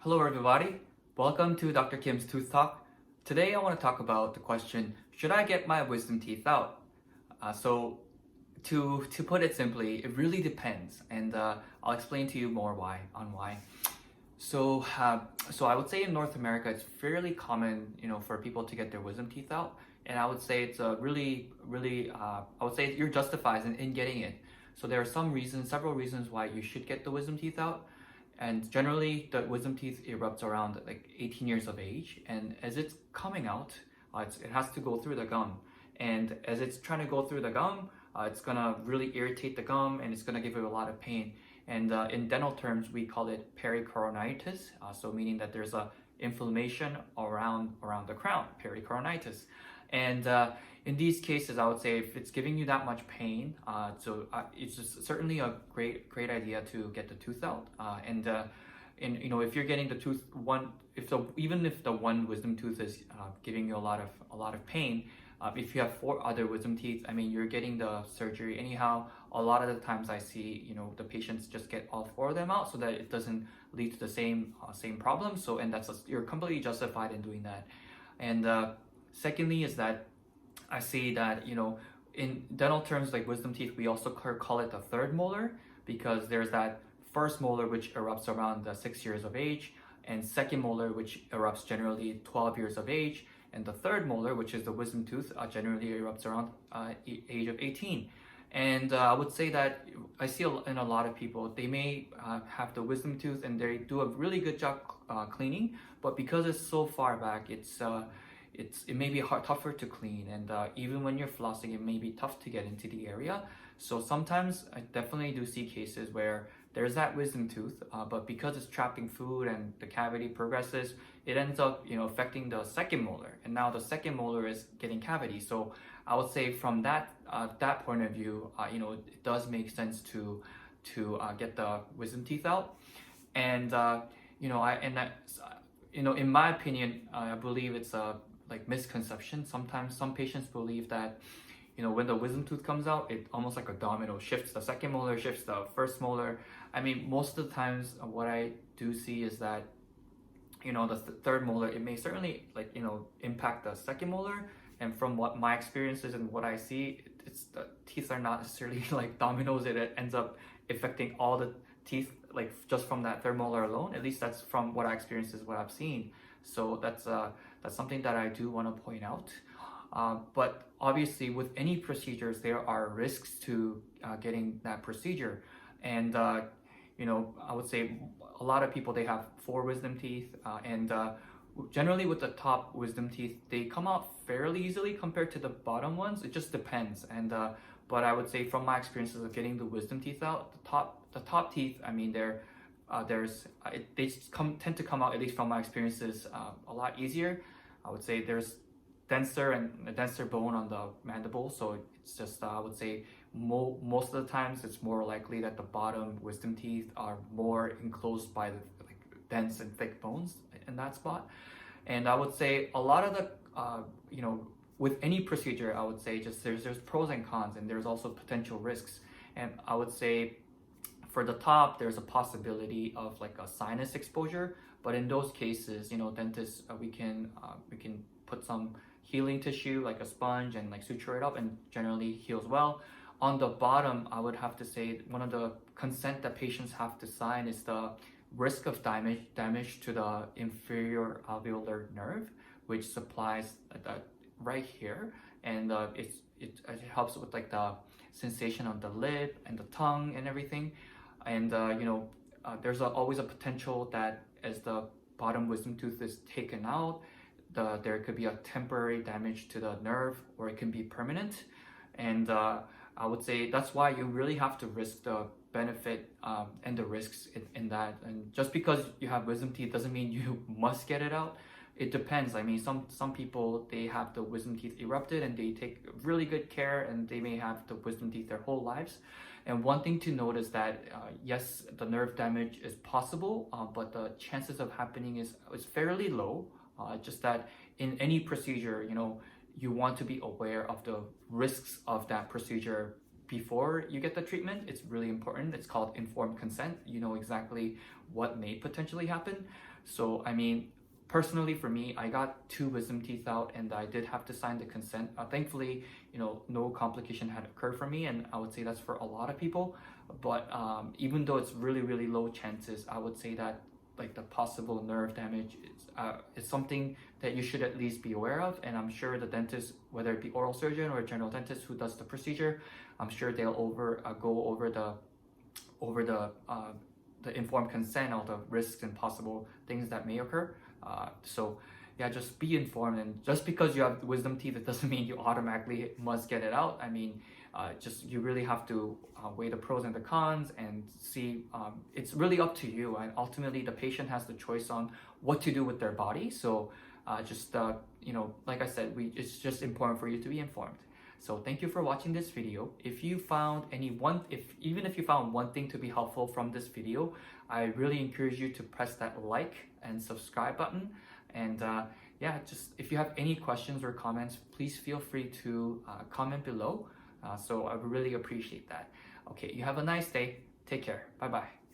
Hello, everybody. Welcome to Dr. Kim's Tooth Talk. Today, I want to talk about the question: should I get my wisdom teeth out? To put it simply, it really depends, and I'll explain to you more why. So I would say in North America, it's fairly common, for people to get their wisdom teeth out, and I would say it's a I would say you're justified in getting it. So there are several reasons why you should get the wisdom teeth out. And generally, the wisdom teeth erupts around like 18 years of age, and as it's coming out, it has to go through the gum. And as it's trying to go through the gum, it's gonna really irritate the gum, and it's gonna give you a lot of pain. And in dental terms, we call it pericoronitis, so meaning that there's a inflammation around the crown, pericoronitis. And in these cases, I would say if it's giving you that much pain, it's just certainly a great idea to get the tooth out. And if you're getting the tooth one, even if the one wisdom tooth is giving you a lot of pain, if you have four other wisdom teeth, I mean, you're getting the surgery anyhow. A lot of the times I see, the patients just get all four of them out so that it doesn't lead to the same problem. So, and you're completely justified in doing that. And secondly is that I see that, in dental terms like wisdom teeth, we also call it the third molar, because there's that first molar which erupts around the 6 years of age, and second molar which erupts generally 12 years of age, and the third molar, which is the wisdom tooth, generally erupts around age of 18. And I would say that I see in a lot of people, they may have the wisdom tooth and they do a really good job cleaning, but because it's so far back, it may be tougher to clean, and even when you're flossing, it may be tough to get into the area. So sometimes I definitely do see cases where there's that wisdom tooth, but because it's trapping food and the cavity progresses, it ends up affecting the second molar, and now the second molar is getting cavity. So I would say from that point of view, it does make sense to get the wisdom teeth out. And in my opinion, I believe it's a misconception. Sometimes some patients believe that when the wisdom tooth comes out, it almost like a domino shifts the second molar, shifts the first molar. I mean, most of the times what I do see is that the third molar, it may certainly impact the second molar. And from what my experiences and what I see, it's the teeth are not necessarily like dominoes. It ends up affecting all the teeth, like just from that third molar alone. At least that's from what I experienced, is what I've seen. So that's something that I do want to point out. But obviously, with any procedures, there are risks to getting that procedure. And I would say a lot of people, they have four wisdom teeth, and generally with the top wisdom teeth, they come out fairly easily compared to the bottom ones. It just depends. And but I would say from my experiences of getting the wisdom teeth out, the top teeth, I mean, tend to come out, at least from my experiences, a lot easier. I would say there's a denser bone on the mandible, so it's just I would say most of the times it's more likely that the bottom wisdom teeth are more enclosed by the dense and thick bones in that spot. And I would say a lot of the with any procedure, I would say just there's pros and cons, and there's also potential risks. And I would say for the top, there's a possibility of like a sinus exposure, but in those cases, dentists, we can put some healing tissue like a sponge and suture it up, and generally heals well. On the bottom, I would have to say one of the consent that patients have to sign is the risk of damage to the inferior alveolar nerve, which supplies right here, and it helps with the sensation of the lip and the tongue and everything. And there's always a potential that as the bottom wisdom tooth is taken out, there could be a temporary damage to the nerve, or it can be permanent. And I would say that's why you really have to risk the benefit and the risks in that. And just because you have wisdom teeth doesn't mean you must get it out. It depends. I mean, some people, they have the wisdom teeth erupted and they take really good care, and they may have the wisdom teeth their whole lives. And one thing to note is that yes, the nerve damage is possible, but the chances of happening is fairly low. Just that in any procedure, you want to be aware of the risks of that procedure before you get the treatment. It's really important. It's called informed consent. You know exactly what may potentially happen. So I mean, personally for me, I got 2 wisdom teeth out and I did have to sign the consent. Thankfully, you know, no complication had occurred for me, and I would say that's for a lot of people. But even though it's really low chances, I would say that like the possible nerve damage is something that you should at least be aware of. And I'm sure the dentist, whether it be oral surgeon or general dentist who does the procedure, I'm sure they'll go over the informed consent, all the risks and possible things that may occur. So yeah, just be informed. And just because you have wisdom teeth, it doesn't mean you automatically must get it out. I mean, just you really have to weigh the pros and the cons and see. It's really up to you, and ultimately the patient has the choice on what to do with their body. So you know, like I said, it's just important for you to be informed. So thank you for watching this video. If you found even if you found one thing to be helpful from this video, I really encourage you to press that like and subscribe button. And yeah, just if you have any questions or comments, please feel free to comment below. So I would really appreciate that. Okay, you have a nice day. Take care. Bye bye.